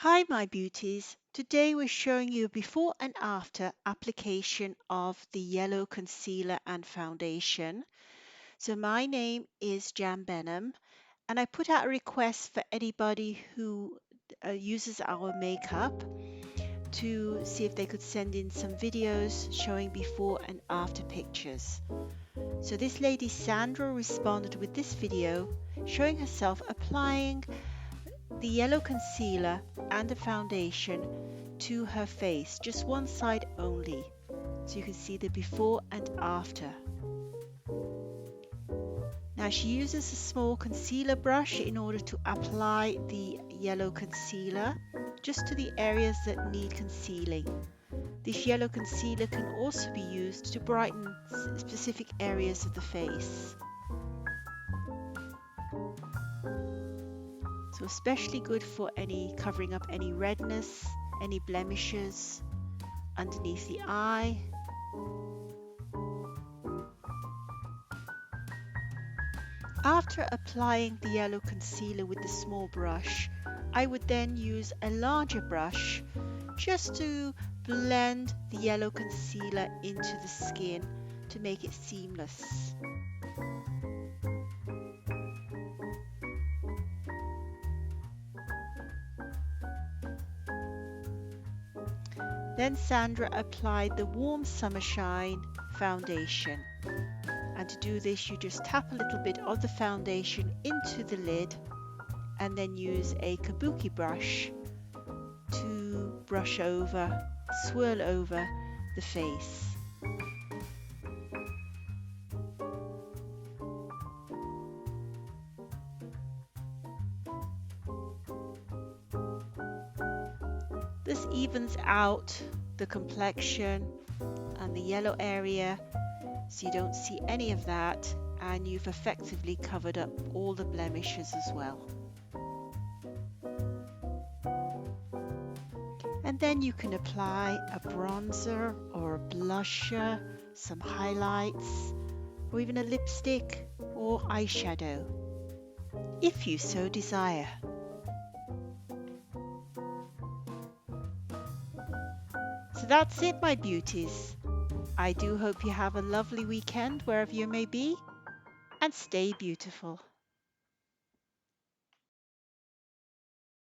Hi my beauties, today we're showing you a before and after application of the yellow concealer and foundation. So my name is Jan Benham and I put out a request for anybody who uses our makeup to see if they could send in some videos showing before and after pictures. So this lady Sandra responded with this video showing herself applying the yellow concealer and the foundation to her face, just one side only, so you can see the before and after. Now she uses a small concealer brush in order to apply the yellow concealer just to the areas that need concealing. This yellow concealer can also be used to brighten specific areas of the face. So especially good for covering up any redness, any blemishes underneath the eye. After applying the yellow concealer with the small brush, I would then use a larger brush just to blend the yellow concealer into the skin to make it seamless. Then Sandra applied the Warm Summershine foundation. And to do this, you just tap a little bit of the foundation into the lid and then use a Kabuki brush to brush over, swirl over the face. This evens out the complexion and the yellow area, so you don't see any of that, and you've effectively covered up all the blemishes as well. And then you can apply a bronzer or a blusher, some highlights, or even a lipstick or eyeshadow, if you so desire. So that's it, my beauties. I do hope you have a lovely weekend wherever you may be, and stay beautiful.